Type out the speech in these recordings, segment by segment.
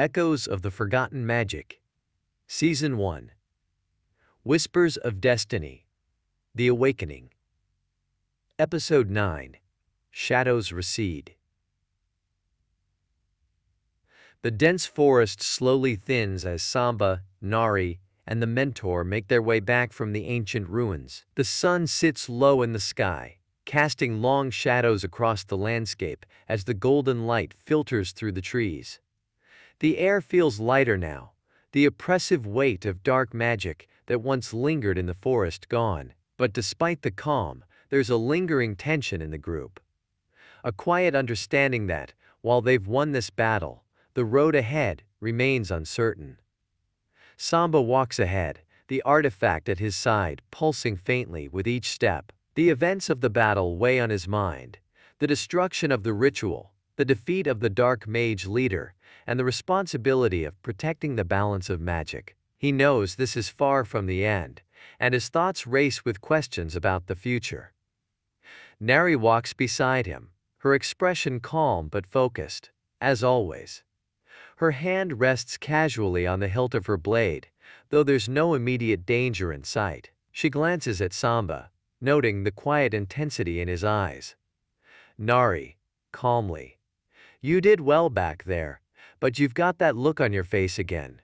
Echoes of the Forgotten Magic. Season 1. Whispers of Destiny. The Awakening. Episode 9. Shadows Recede. The dense forest slowly thins as Samba, Nari, and the mentor make their way back from the ancient ruins. The sun sits low in the sky, casting long shadows across the landscape as the golden light filters through the trees. The air feels lighter now, the oppressive weight of dark magic that once lingered in the forest gone. But despite the calm, there's a lingering tension in the group. A quiet understanding that, while they've won this battle, the road ahead remains uncertain. Samba walks ahead, the artifact at his side pulsing faintly with each step. The events of the battle weigh on his mind, the destruction of the ritual, the defeat of the dark mage leader, and the responsibility of protecting the balance of magic. He knows this is far from the end, and his thoughts race with questions about the future. Nari walks beside him, her expression calm but focused, as always. Her hand rests casually on the hilt of her blade, though there's no immediate danger in sight. She glances at Samba, noting the quiet intensity in his eyes. Nari, calmly. You did well back there, but you've got that look on your face again.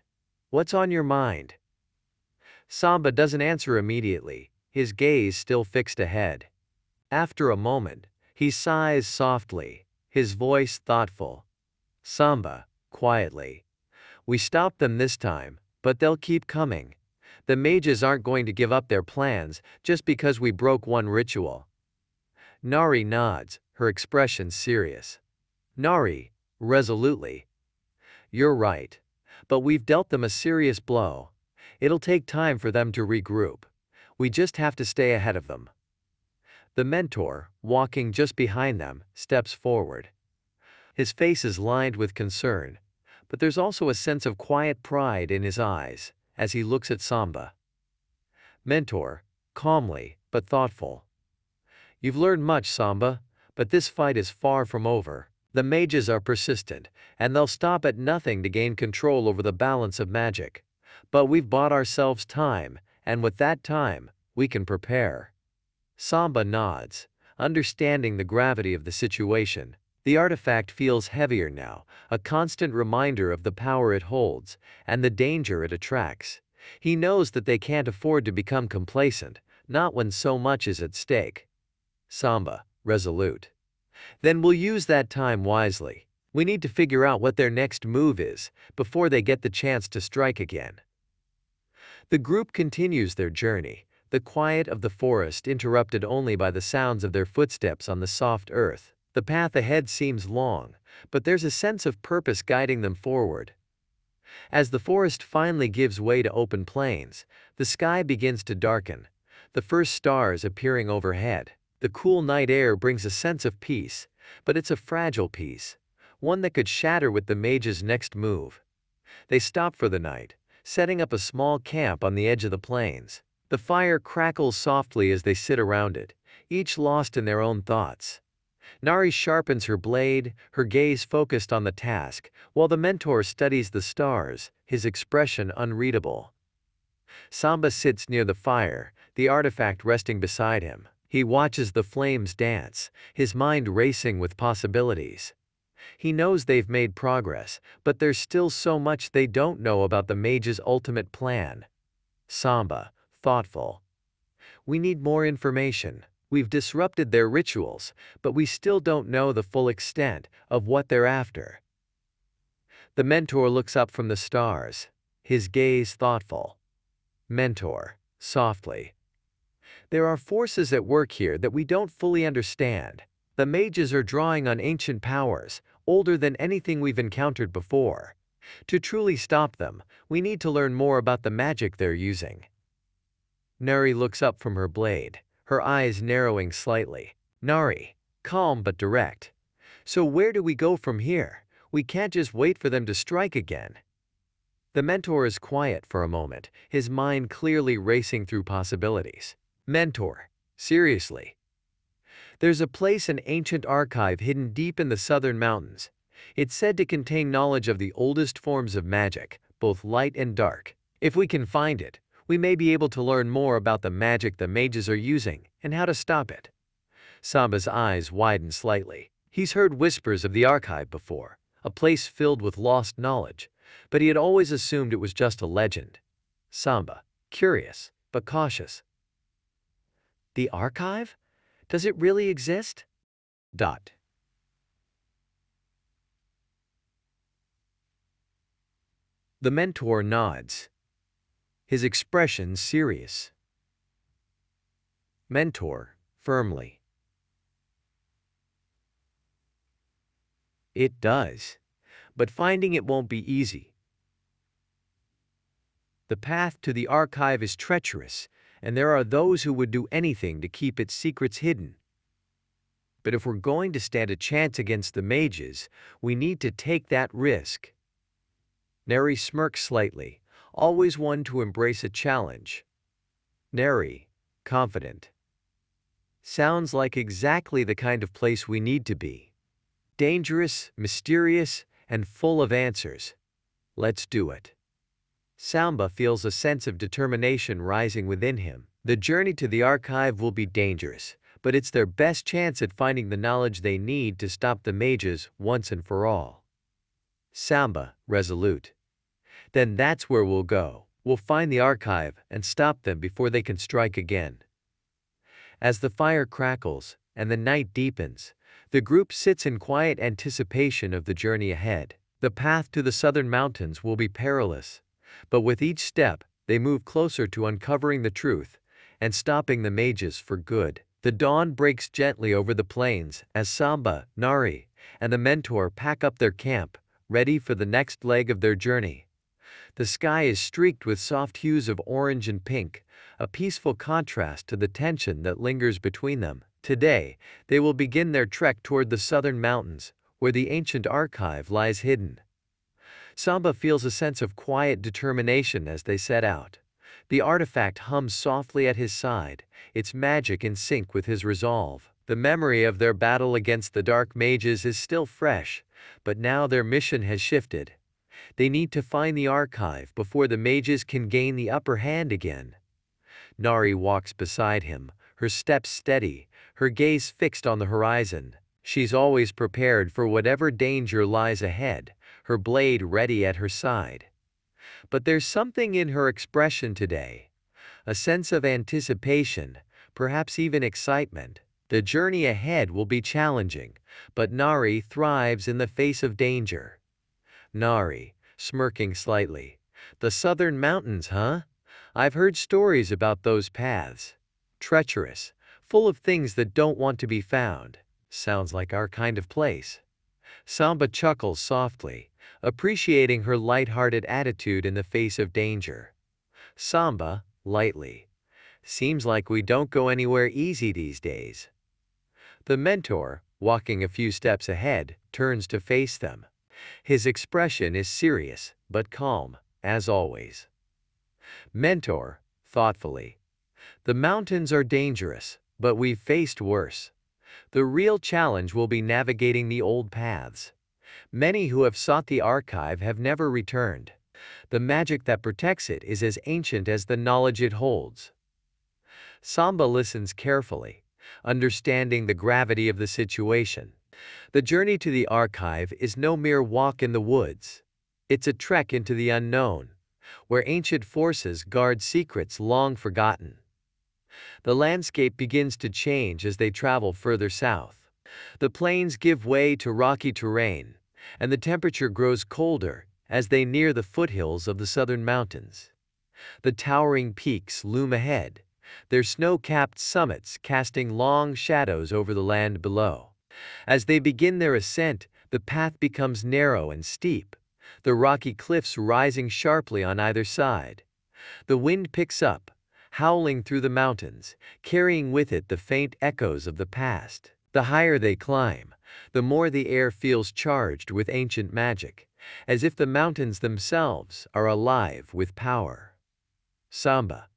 What's on your mind? Samba doesn't answer immediately, his gaze still fixed ahead. After a moment, he sighs softly, his voice thoughtful. Samba, quietly. We stopped them this time, but they'll keep coming. The mages aren't going to give up their plans just because we broke one ritual. Nari nods, her expression serious. Nari, resolutely. You're right, but we've dealt them a serious blow. It'll take time for them to regroup. We just have to stay ahead of them. The mentor, walking just behind them, steps forward. His face is lined with concern, but there's also a sense of quiet pride in his eyes as he looks at Samba. Mentor, calmly but thoughtful. You've learned much, Samba, but this fight is far from over. The mages are persistent, and they'll stop at nothing to gain control over the balance of magic. But we've bought ourselves time, and with that time, we can prepare. Samba nods, understanding the gravity of the situation. The artifact feels heavier now, a constant reminder of the power it holds, and the danger it attracts. He knows that they can't afford to become complacent, not when so much is at stake. Samba, resolute. Then we'll use that time wisely. We need to figure out what their next move is, before they get the chance to strike again. The group continues their journey, the quiet of the forest interrupted only by the sounds of their footsteps on the soft earth. The path ahead seems long, but there's a sense of purpose guiding them forward. As the forest finally gives way to open plains, the sky begins to darken, the first stars appearing overhead. The cool night air brings a sense of peace, but it's a fragile peace, one that could shatter with the mage's next move. They stop for the night, setting up a small camp on the edge of the plains. The fire crackles softly as they sit around it, each lost in their own thoughts. Nari sharpens her blade, her gaze focused on the task, while the mentor studies the stars, his expression unreadable. Samba sits near the fire, the artifact resting beside him. He watches the flames dance, his mind racing with possibilities. He knows they've made progress, but there's still so much they don't know about the mage's ultimate plan. Samba, thoughtful. We need more information. We've disrupted their rituals, but we still don't know the full extent of what they're after. The mentor looks up from the stars, his gaze thoughtful. Mentor, softly. There are forces at work here that we don't fully understand. The mages are drawing on ancient powers, older than anything we've encountered before. To truly stop them, we need to learn more about the magic they're using. Nari looks up from her blade, her eyes narrowing slightly. Nari, calm but direct. So where do we go from here? We can't just wait for them to strike again. The mentor is quiet for a moment, his mind clearly racing through possibilities. Mentor, seriously. There's a place, an ancient archive hidden deep in the southern mountains. It's said to contain knowledge of the oldest forms of magic, both light and dark. If we can find it, we may be able to learn more about the magic the mages are using and how to stop it. Samba's eyes widen slightly. He's heard whispers of the archive before, a place filled with lost knowledge, but he had always assumed it was just a legend. Samba, curious, but cautious. The archive? Does it really exist? Dot. The mentor nods, his expression serious. Mentor, firmly. It does, but finding it won't be easy. The path to the archive is treacherous, and there are those who would do anything to keep its secrets hidden. But if we're going to stand a chance against the mages, we need to take that risk. Neri smirks slightly, always one to embrace a challenge. Neri, confident. Sounds like exactly the kind of place we need to be. Dangerous, mysterious, and full of answers. Let's do it. Samba feels a sense of determination rising within him. The journey to the archive will be dangerous, but it's their best chance at finding the knowledge they need to stop the mages once and for all. Samba, resolute. Then that's where we'll go. We'll find the archive and stop them before they can strike again. As the fire crackles and the night deepens, the group sits in quiet anticipation of the journey ahead. The path to the southern mountains will be perilous, but with each step, they move closer to uncovering the truth and stopping the mages for good. The dawn breaks gently over the plains as Samba, Nari, and the mentor pack up their camp, ready for the next leg of their journey. The sky is streaked with soft hues of orange and pink, a peaceful contrast to the tension that lingers between them. Today, they will begin their trek toward the southern mountains, where the ancient archive lies hidden. Samba feels a sense of quiet determination as they set out. The artifact hums softly at his side, its magic in sync with his resolve. The memory of their battle against the dark mages is still fresh, but now their mission has shifted. They need to find the archive before the mages can gain the upper hand again. Nari walks beside him, her steps steady, her gaze fixed on the horizon. She's always prepared for whatever danger lies ahead, her blade ready at her side. But there's something in her expression today, a sense of anticipation, perhaps even excitement. The journey ahead will be challenging, but Nari thrives in the face of danger. Nari, smirking slightly. The southern mountains, huh? I've heard stories about those paths. Treacherous, full of things that don't want to be found. Sounds like our kind of place. Samba chuckles softly, appreciating her light-hearted attitude in the face of danger. Samba, lightly. Seems like we don't go anywhere easy these days. The mentor, walking a few steps ahead, turns to face them. His expression is serious, but calm, as always. Mentor, thoughtfully. The mountains are dangerous, but we've faced worse. The real challenge will be navigating the old paths. Many who have sought the archive have never returned. The magic that protects it is as ancient as the knowledge it holds. Samba listens carefully, understanding the gravity of the situation. The journey to the archive is no mere walk in the woods. It's a trek into the unknown, where ancient forces guard secrets long forgotten. The landscape begins to change as they travel further south. The plains give way to rocky terrain, and the temperature grows colder as they near the foothills of the southern mountains. The towering peaks loom ahead, their snow-capped summits casting long shadows over the land below. As they begin their ascent, the path becomes narrow and steep, the rocky cliffs rising sharply on either side. The wind picks up, howling through the mountains, carrying with it the faint echoes of the past. The higher they climb, the more the air feels charged with ancient magic, as if the mountains themselves are alive with power. Samba,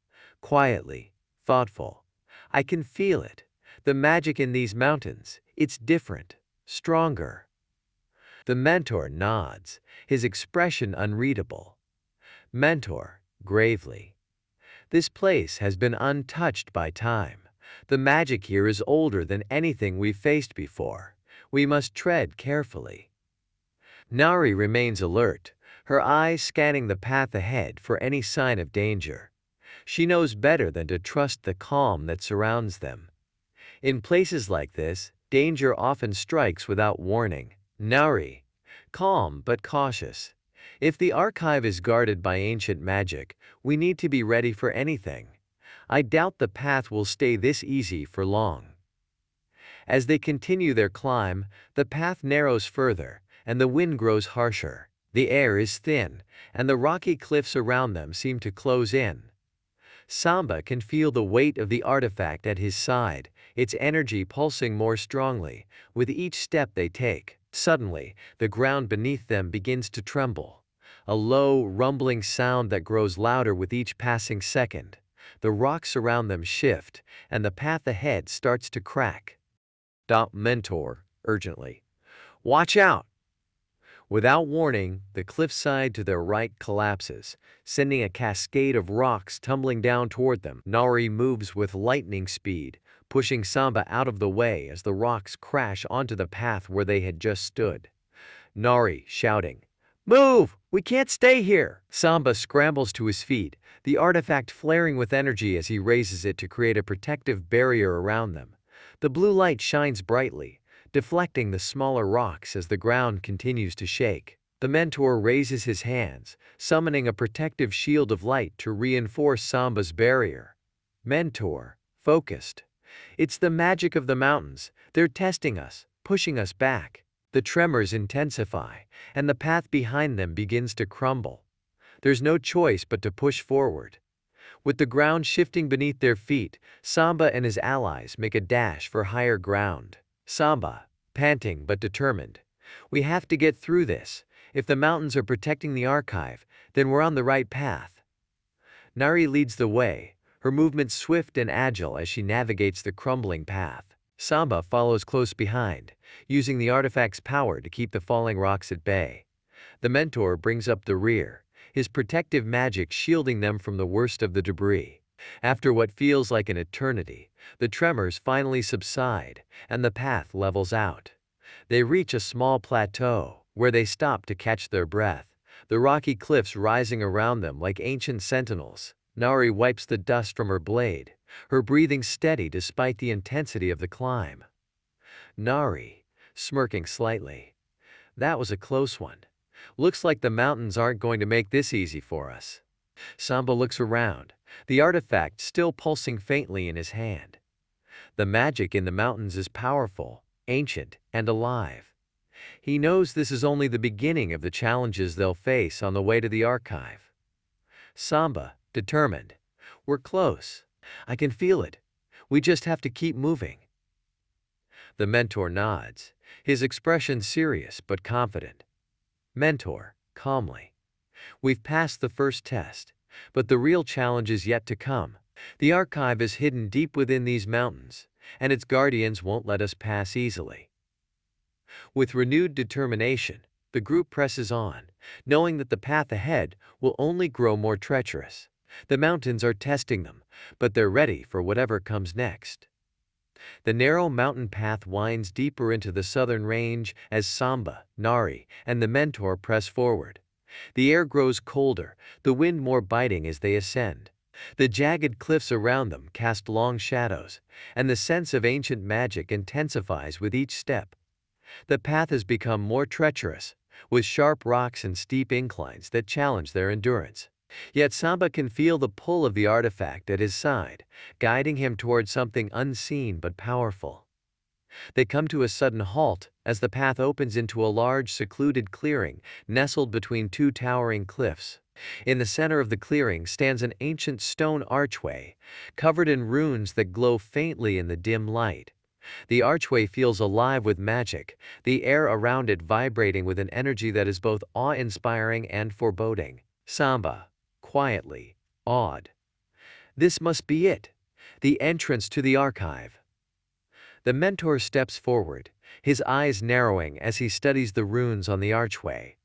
quietly, thoughtful. I can feel it. The magic in these mountains, it's different, stronger. The mentor nods, his expression unreadable. Mentor, gravely. This place has been untouched by time. The magic here is older than anything we've faced before. We must tread carefully. Nari remains alert, her eyes scanning the path ahead for any sign of danger. She knows better than to trust the calm that surrounds them. In places like this, danger often strikes without warning. Nari, calm but cautious. If the archive is guarded by ancient magic, we need to be ready for anything. I doubt the path will stay this easy for long. As they continue their climb, the path narrows further, and the wind grows harsher. The air is thin, and the rocky cliffs around them seem to close in. Samba can feel the weight of the artifact at his side, its energy pulsing more strongly with each step they take. Suddenly, the ground beneath them begins to tremble. A low, rumbling sound that grows louder with each passing second. The rocks around them shift, and the path ahead starts to crack. Mentor, urgently. Watch out! Without warning, the cliffside to their right collapses, sending a cascade of rocks tumbling down toward them. Nari moves with lightning speed, pushing Samba out of the way as the rocks crash onto the path where they had just stood. Nari, shouting, "Move! We can't stay here!" Samba scrambles to his feet, the artifact flaring with energy as he raises it to create a protective barrier around them. The blue light shines brightly, deflecting the smaller rocks as the ground continues to shake. The mentor raises his hands, summoning a protective shield of light to reinforce Samba's barrier. Mentor, focused. It's the magic of the mountains. They're testing us, pushing us back. The tremors intensify, and the path behind them begins to crumble. There's no choice but to push forward. With the ground shifting beneath their feet, Samba and his allies make a dash for higher ground. Samba, panting but determined. We have to get through this. If the mountains are protecting the archive, then we're on the right path. Nari leads the way, her movements swift and agile as she navigates the crumbling path. Samba follows close behind, using the artifact's power to keep the falling rocks at bay. The mentor brings up the rear, his protective magic shielding them from the worst of the debris. After what feels like an eternity, the tremors finally subside, and the path levels out. They reach a small plateau, where they stop to catch their breath, the rocky cliffs rising around them like ancient sentinels. Nari wipes the dust from her blade, her breathing steady despite the intensity of the climb. Nari, smirking slightly. That was a close one. Looks like the mountains aren't going to make this easy for us. Samba looks around, the artifact still pulsing faintly in his hand. The magic in the mountains is powerful, ancient, and alive. He knows this is only the beginning of the challenges they'll face on the way to the archive. Samba, determined. We're close. I can feel it. We just have to keep moving. The mentor nods, his expression serious but confident. Mentor, calmly. We've passed the first test, but the real challenge is yet to come. The archive is hidden deep within these mountains, and its guardians won't let us pass easily. With renewed determination, the group presses on, knowing that the path ahead will only grow more treacherous. The mountains are testing them, but they're ready for whatever comes next. The narrow mountain path winds deeper into the southern range as Samba, Nari, and the mentor press forward. The air grows colder, the wind more biting as they ascend. The jagged cliffs around them cast long shadows, and the sense of ancient magic intensifies with each step. The path has become more treacherous, with sharp rocks and steep inclines that challenge their endurance. Yet Samba can feel the pull of the artifact at his side, guiding him toward something unseen but powerful. They come to a sudden halt as the path opens into a large, secluded clearing nestled between two towering cliffs. In the center of the clearing stands an ancient stone archway, covered in runes that glow faintly in the dim light. The archway feels alive with magic, the air around it vibrating with an energy that is both awe-inspiring and foreboding. Samba, quietly, awed. This must be it, the entrance to the archive. The mentor steps forward, his eyes narrowing as he studies the runes on the archway.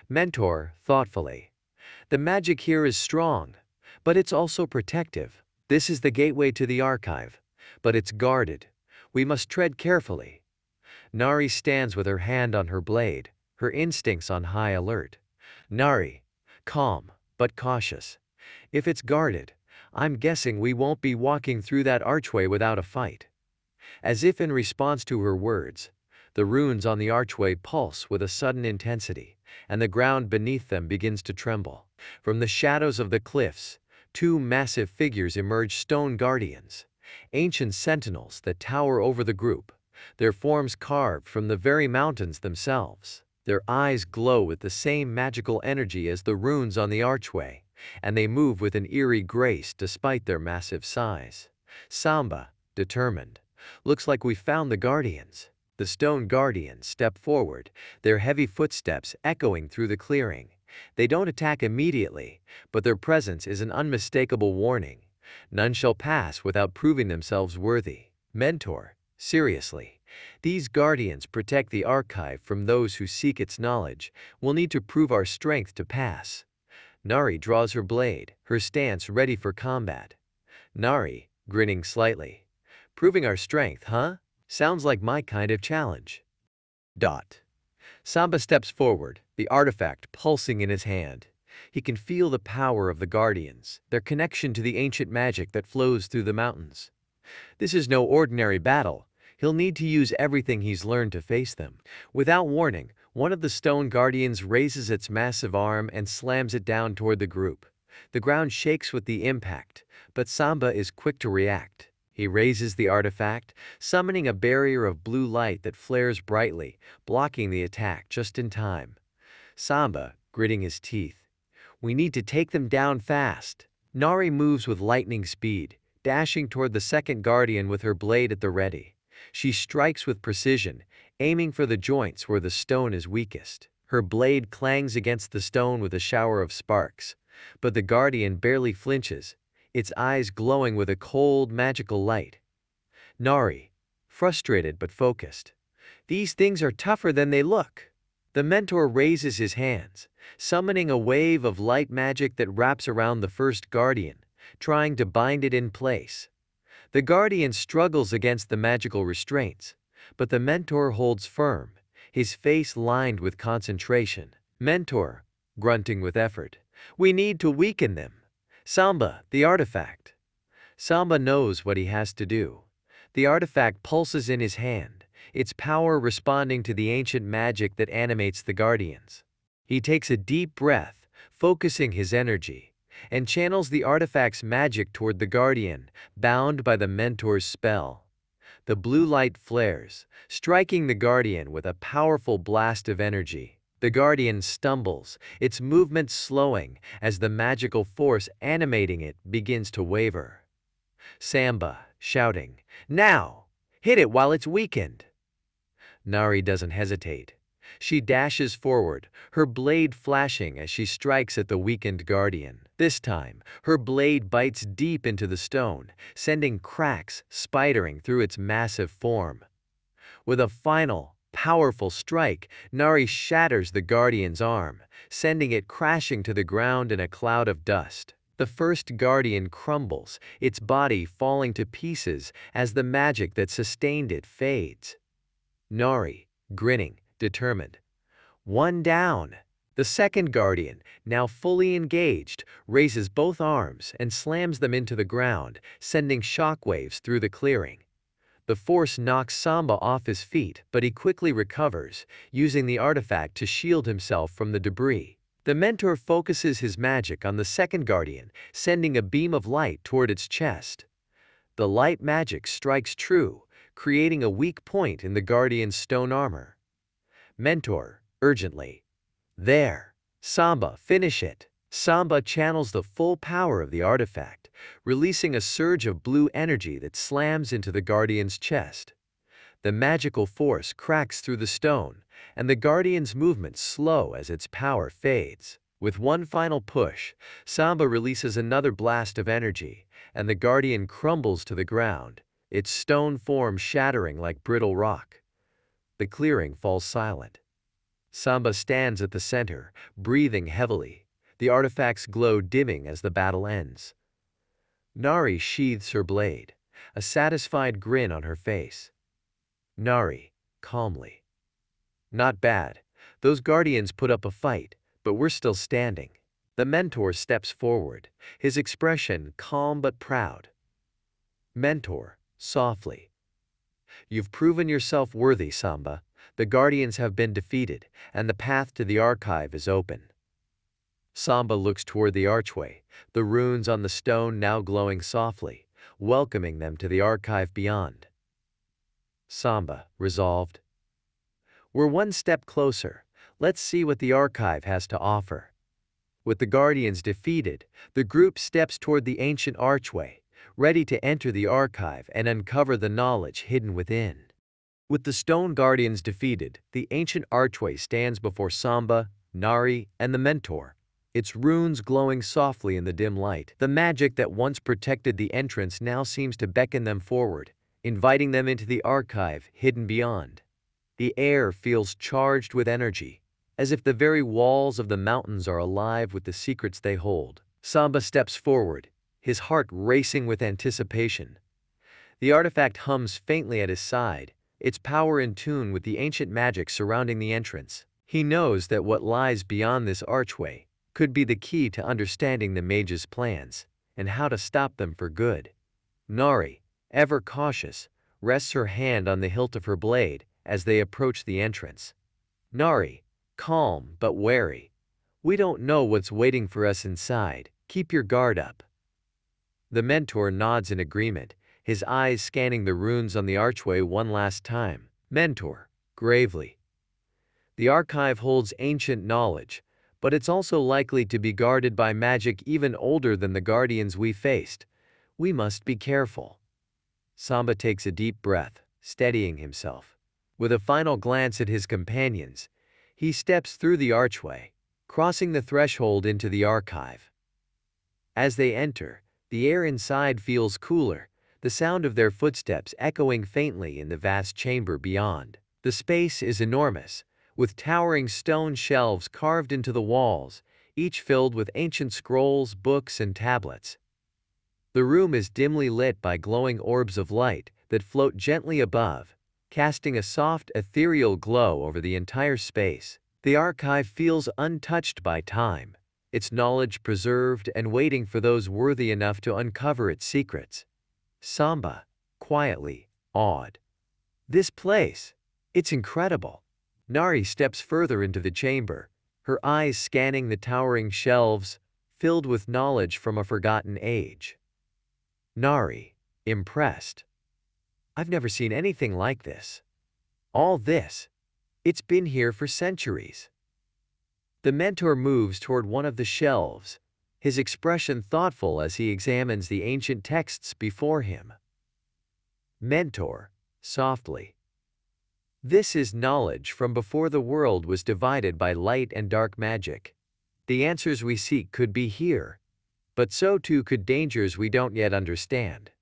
Mentor, thoughtfully. The magic here is strong, but it's also protective. This is the gateway to the archive, but it's guarded. We must tread carefully. Nari stands with her hand on her blade, her instincts on high alert. Nari, calm, but cautious. If it's guarded, I'm guessing we won't be walking through that archway without a fight. As if in response to her words, the runes on the archway pulse with a sudden intensity, and the ground beneath them begins to tremble. From the shadows of the cliffs, two massive figures emerge, stone guardians, ancient sentinels that tower over the group, their forms carved from the very mountains themselves. Their eyes glow with the same magical energy as the runes on the archway, and they move with an eerie grace despite their massive size. Samba, determined. Looks like we found the guardians. The stone guardians step forward, their heavy footsteps echoing through the clearing. They don't attack immediately, but their presence is an unmistakable warning. None shall pass without proving themselves worthy. Mentor, seriously. These guardians protect the archive from those who seek its knowledge. We'll need to prove our strength to pass. Nari draws her blade, her stance ready for combat. Nari, grinning slightly. Proving our strength, huh? Sounds like my kind of challenge. Samba steps forward, the artifact pulsing in his hand. He can feel the power of the guardians, their connection to the ancient magic that flows through the mountains. This is no ordinary battle. He'll need to use everything he's learned to face them. Without warning, one of the stone guardians raises its massive arm and slams it down toward the group. The ground shakes with the impact, but Samba is quick to react. He raises the artifact, summoning a barrier of blue light that flares brightly, blocking the attack just in time. Samba, gritting his teeth. We need to take them down fast. Nari moves with lightning speed, dashing toward the second guardian with her blade at the ready. She strikes with precision, aiming for the joints where the stone is weakest. Her blade clangs against the stone with a shower of sparks, but the guardian barely flinches, its eyes glowing with a cold, magical light. Nari, frustrated but focused. These things are tougher than they look. The mentor raises his hands, summoning a wave of light magic that wraps around the first guardian, trying to bind it in place. The guardian struggles against the magical restraints, but the mentor holds firm, his face lined with concentration. Mentor, grunting with effort. We need to weaken them. Samba, the artifact. Samba knows what he has to do. The artifact pulses in his hand, its power responding to the ancient magic that animates the guardians. He takes a deep breath, focusing his energy, and channels the artifact's magic toward the guardian, bound by the mentor's spell. The blue light flares, striking the guardian with a powerful blast of energy. The guardian stumbles, its movement slowing as the magical force animating it begins to waver. Samba, shouting, "Now! Hit it while it's weakened!" Nari doesn't hesitate. She dashes forward, her blade flashing as she strikes at the weakened guardian. This time, her blade bites deep into the stone, sending cracks spidering through its massive form. With a final, powerful strike, Nari shatters the guardian's arm, sending it crashing to the ground in a cloud of dust. The first guardian crumbles, its body falling to pieces as the magic that sustained it fades. Nari, grinning, determined. One down. The second guardian, now fully engaged, raises both arms and slams them into the ground, sending shockwaves through the clearing. The force knocks Samba off his feet, but he quickly recovers, using the artifact to shield himself from the debris. The mentor focuses his magic on the second guardian, sending a beam of light toward its chest. The light magic strikes true, creating a weak point in the guardian's stone armor. Mentor, urgently. There. Samba, finish it. Samba channels the full power of the artifact, releasing a surge of blue energy that slams into the guardian's chest. The magical force cracks through the stone, and the guardian's movements slow as its power fades. With one final push, Samba releases another blast of energy, and the guardian crumbles to the ground, its stone form shattering like brittle rock. The clearing falls silent. Samba stands at the center, breathing heavily. The artifacts glow dimming as the battle ends. Nari sheathes her blade, a satisfied grin on her face. Nari, calmly. Not bad. Those guardians put up a fight, but we're still standing. The mentor steps forward, his expression calm but proud. Mentor, softly. You've proven yourself worthy, Samba. The guardians have been defeated, and the path to the archive is open. Samba looks toward the archway, the runes on the stone now glowing softly, welcoming them to the archive beyond. Samba, resolved. We're one step closer. Let's see what the archive has to offer. With the guardians defeated, the group steps toward the ancient archway, ready to enter the archive and uncover the knowledge hidden within. With the stone guardians defeated, the ancient archway stands before Samba, Nari, and the mentor, its runes glowing softly in the dim light. The magic that once protected the entrance now seems to beckon them forward, inviting them into the archive hidden beyond. The air feels charged with energy, as if the very walls of the mountains are alive with the secrets they hold. Samba steps forward, his heart racing with anticipation. The artifact hums faintly at his side, its power in tune with the ancient magic surrounding the entrance. He knows that what lies beyond this archway could be the key to understanding the mage's plans and how to stop them for good. Nari, ever cautious, rests her hand on the hilt of her blade as they approach the entrance. Nari, calm but wary. We don't know what's waiting for us inside. Keep your guard up. The mentor nods in agreement, his eyes scanning the runes on the archway one last time. Mentor, gravely. The archive holds ancient knowledge, but it's also likely to be guarded by magic even older than the guardians we faced. We must be careful. Samba takes a deep breath, steadying himself. With a final glance at his companions, he steps through the archway, crossing the threshold into the archive. As they enter, the air inside feels cooler, the sound of their footsteps echoing faintly in the vast chamber beyond. The space is enormous, with towering stone shelves carved into the walls, each filled with ancient scrolls, books, and tablets. The room is dimly lit by glowing orbs of light that float gently above, casting a soft, ethereal glow over the entire space. The archive feels untouched by time, its knowledge preserved and waiting for those worthy enough to uncover its secrets. Samba, quietly, awed. This place, it's incredible. Nari steps further into the chamber, her eyes scanning the towering shelves, filled with knowledge from a forgotten age. Nari, impressed. I've never seen anything like this. All this, it's been here for centuries. The mentor moves toward one of the shelves, his expression thoughtful as he examines the ancient texts before him. Mentor, softly. This is knowledge from before the world was divided by light and dark magic. The answers we seek could be here, but so too could dangers we don't yet understand.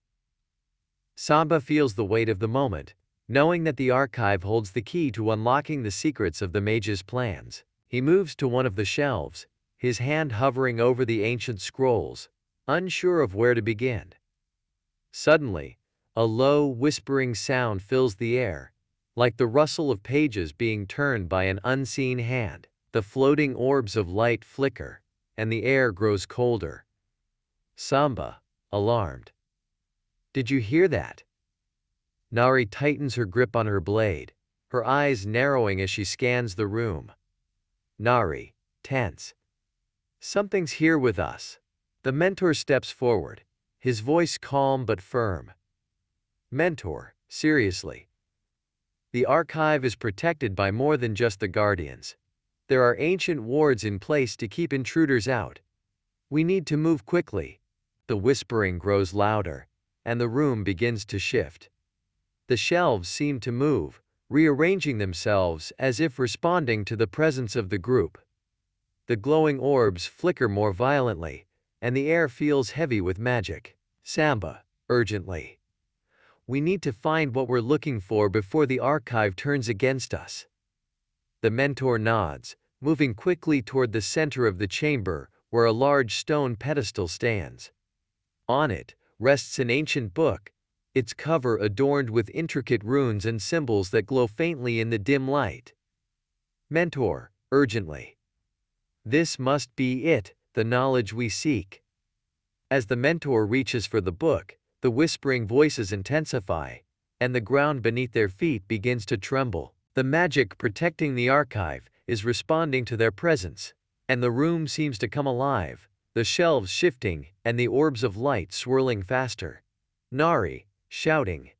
Samba feels the weight of the moment, knowing that the archive holds the key to unlocking the secrets of the mage's plans. He moves to one of the shelves, his hand hovering over the ancient scrolls, unsure of where to begin. Suddenly, a low, whispering sound fills the air, like the rustle of pages being turned by an unseen hand. The floating orbs of light flicker, and the air grows colder. Samba, alarmed. Did you hear that? Nari tightens her grip on her blade, her eyes narrowing as she scans the room. Nari, tense. Something's here with us. The mentor steps forward, his voice calm but firm. Mentor, seriously. The archive is protected by more than just the guardians. There are ancient wards in place to keep intruders out. We need to move quickly. The whispering grows louder, and the room begins to shift. The shelves seem to move, rearranging themselves as if responding to the presence of the group. The glowing orbs flicker more violently, and the air feels heavy with magic. Samba, urgently. We need to find what we're looking for before the archive turns against us. The mentor nods, moving quickly toward the center of the chamber, where a large stone pedestal stands. On it rests an ancient book, its cover adorned with intricate runes and symbols that glow faintly in the dim light. Mentor, urgently. This must be it, the knowledge we seek. As the mentor reaches for the book, the whispering voices intensify, and the ground beneath their feet begins to tremble. The magic protecting the archive is responding to their presence, and the room seems to come alive, the shelves shifting and the orbs of light swirling faster. Nari, shouting,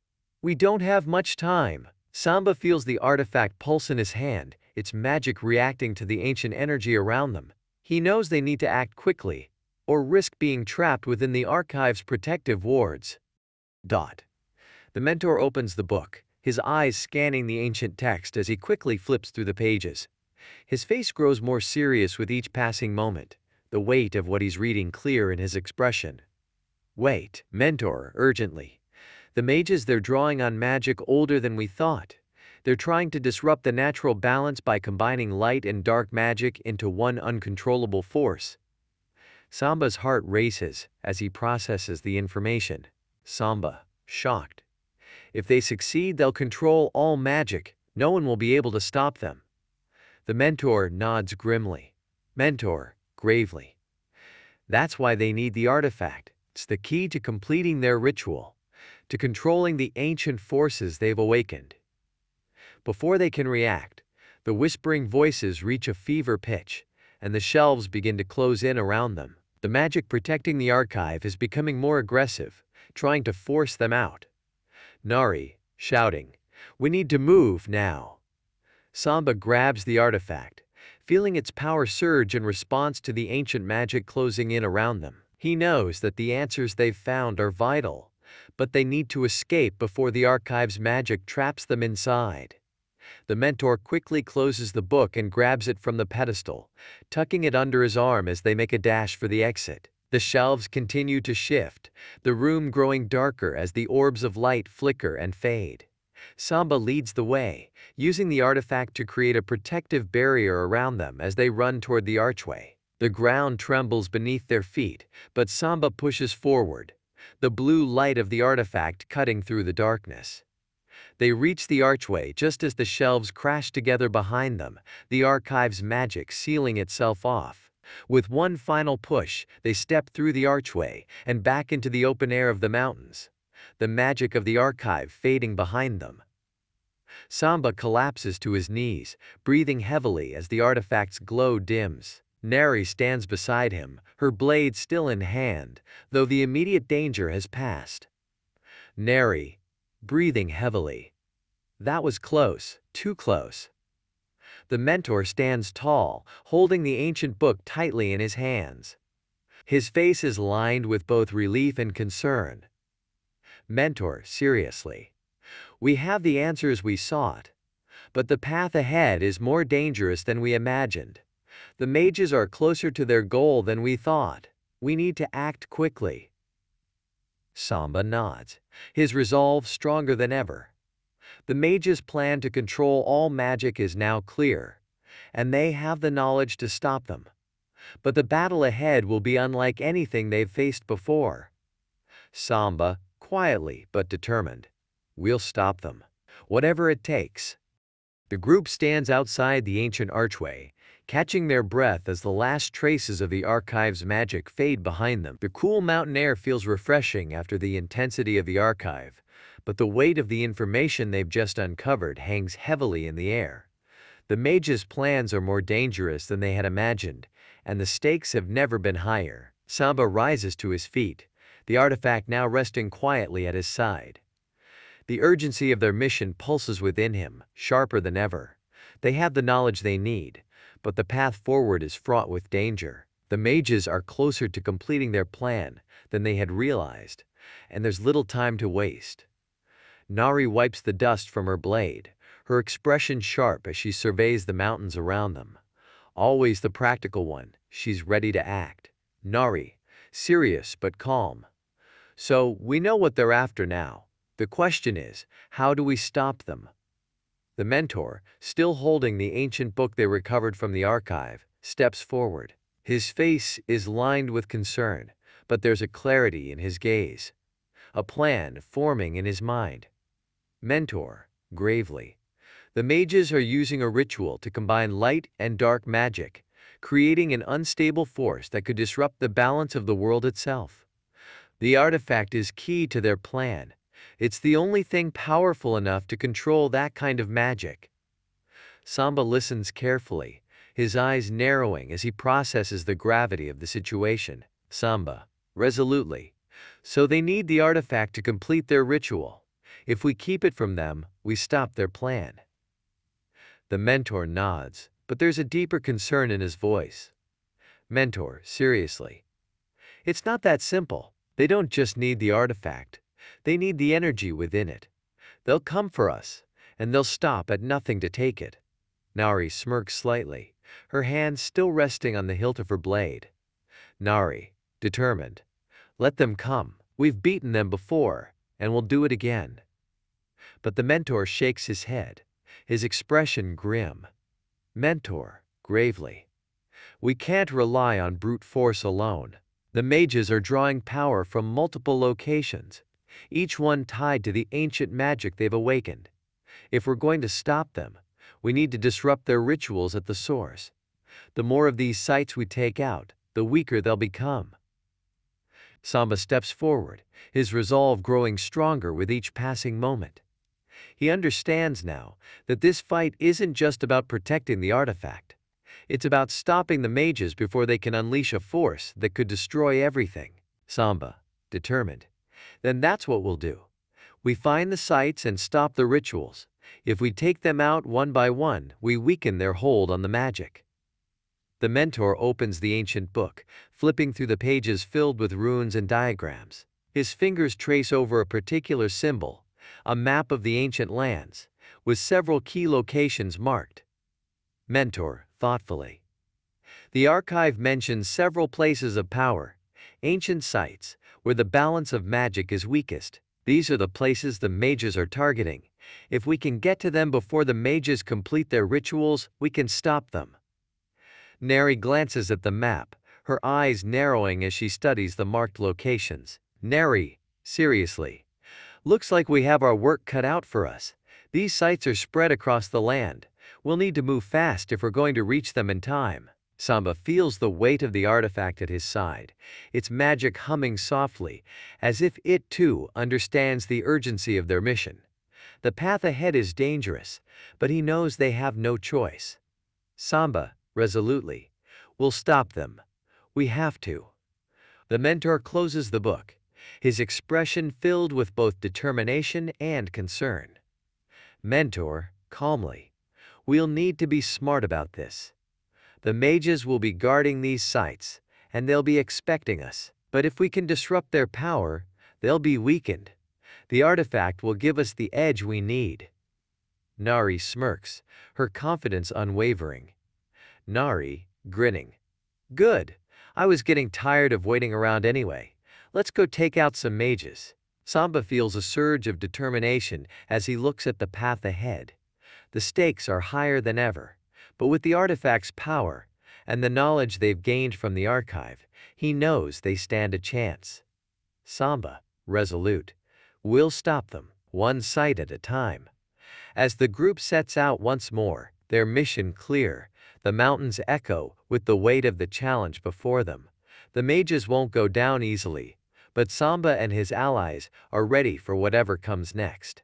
"We don't have much time." Samba feels the artifact pulse in his hand, its magic reacting to the ancient energy around them. He knows they need to act quickly, or risk being trapped within the archive's protective wards. The mentor opens the book, his eyes scanning the ancient text as he quickly flips through the pages. His face grows more serious with each passing moment, the weight of what he's reading clear in his expression. "Wait, mentor, urgently. The mages, they're drawing on magic older than we thought. They're trying to disrupt the natural balance by combining light and dark magic into one uncontrollable force." Samba's heart races as he processes the information. Samba, shocked. If they succeed, they'll control all magic. No one will be able to stop them. The mentor nods grimly. Mentor, gravely. That's why they need the artifact. It's the key to completing their ritual, to controlling the ancient forces they've awakened. Before they can react, the whispering voices reach a fever pitch, and the shelves begin to close in around them. The magic protecting the archive is becoming more aggressive, trying to force them out. Nari, shouting, "We need to move now." Samba grabs the artifact, feeling its power surge in response to the ancient magic closing in around them. He knows that the answers they've found are vital, but they need to escape before the archive's magic traps them inside. The mentor quickly closes the book and grabs it from the pedestal, tucking it under his arm as they make a dash for the exit. The shelves continue to shift, the room growing darker as the orbs of light flicker and fade. Samba leads the way, using the artifact to create a protective barrier around them as they run toward the archway. The ground trembles beneath their feet, but Samba pushes forward, the blue light of the artifact cutting through the darkness. They reach the archway just as the shelves crash together behind them, the archive's magic sealing itself off. With one final push, they step through the archway and back into the open air of the mountains, the magic of the archive fading behind them. Samba collapses to his knees, breathing heavily as the artifact's glow dims. Nari stands beside him, her blade still in hand, though the immediate danger has passed. Nari, breathing heavily. That was close, too close. The mentor stands tall, holding the ancient book tightly in his hands. His face is lined with both relief and concern. Mentor, seriously. We have the answers we sought, but the path ahead is more dangerous than we imagined. The mages are closer to their goal than we thought. We need to act quickly. Samba nods, his resolve stronger than ever. The mages' plan to control all magic is now clear, and they have the knowledge to stop them. But the battle ahead will be unlike anything they've faced before. Samba, quietly but determined. We'll stop them, whatever it takes. The group stands outside the ancient archway, catching their breath as the last traces of the archive's magic fade behind them. The cool mountain air feels refreshing after the intensity of the archive, but the weight of the information they've just uncovered hangs heavily in the air. The mages' plans are more dangerous than they had imagined, and the stakes have never been higher. Samba rises to his feet, the artifact now resting quietly at his side. The urgency of their mission pulses within him, sharper than ever. They have the knowledge they need, but the path forward is fraught with danger. The mages are closer to completing their plan than they had realized, and there's little time to waste. Nari wipes the dust from her blade, her expression sharp as she surveys the mountains around them. Always the practical one, she's ready to act. Nari, serious but calm. So, we know what they're after now. The question is, how do we stop them? The mentor, still holding the ancient book they recovered from the archive, steps forward. His face is lined with concern, but there's a clarity in his gaze, a plan forming in his mind. Mentor, gravely. The mages are using a ritual to combine light and dark magic, creating an unstable force that could disrupt the balance of the world itself. The artifact is key to their plan. It's the only thing powerful enough to control that kind of magic. Samba listens carefully, his eyes narrowing as he processes the gravity of the situation. Samba, resolutely. So they need the artifact to complete their ritual. If we keep it from them, we stop their plan. The mentor nods, but there's a deeper concern in his voice. Mentor, seriously. It's not that simple. They don't just need the artifact. They need the energy within it. They'll come for us, and they'll stop at nothing to take it. Nari smirks slightly, her hand still resting on the hilt of her blade. Nari, determined. Let them come. We've beaten them before, and we'll do it again. But the mentor shakes his head, his expression grim. Mentor, gravely. We can't rely on brute force alone. The mages are drawing power from multiple locations, each one tied to the ancient magic they've awakened. If we're going to stop them, we need to disrupt their rituals at the source. The more of these sites we take out, the weaker they'll become. Samba steps forward, his resolve growing stronger with each passing moment. He understands now that this fight isn't just about protecting the artifact. It's about stopping the mages before they can unleash a force that could destroy everything. Samba, determined. Then that's what we'll do. We find the sites and stop the rituals. If we take them out one by one, we weaken their hold on the magic. The mentor opens the ancient book, flipping through the pages filled with runes and diagrams. His fingers trace over a particular symbol, a map of the ancient lands, with several key locations marked. Mentor, thoughtfully. The archive mentions several places of power, ancient sites, where the balance of magic is weakest. These are the places the mages are targeting. If we can get to them before the mages complete their rituals, we can stop them. Neri glances at the map, her eyes narrowing as she studies the marked locations. Neri, seriously. Looks like we have our work cut out for us. These sites are spread across the land. We'll need to move fast if we're going to reach them in time. Samba feels the weight of the artifact at his side, its magic humming softly, as if it too understands the urgency of their mission. The path ahead is dangerous, but he knows they have no choice. Samba, resolutely. We'll stop them. We have to. The mentor closes the book, his expression filled with both determination and concern. Mentor, calmly. We'll need to be smart about this. The mages will be guarding these sites, and they'll be expecting us. But if we can disrupt their power, they'll be weakened. The artifact will give us the edge we need. Nari smirks, her confidence unwavering. Nari, grinning. Good. I was getting tired of waiting around anyway. Let's go take out some mages. Samba feels a surge of determination as he looks at the path ahead. The stakes are higher than ever, but with the artifact's power and the knowledge they've gained from the archive, he knows they stand a chance. Samba, resolute. We'll stop them, one site at a time. As the group sets out once more, their mission clear, the mountains echo with the weight of the challenge before them. The mages won't go down easily, but Samba and his allies are ready for whatever comes next.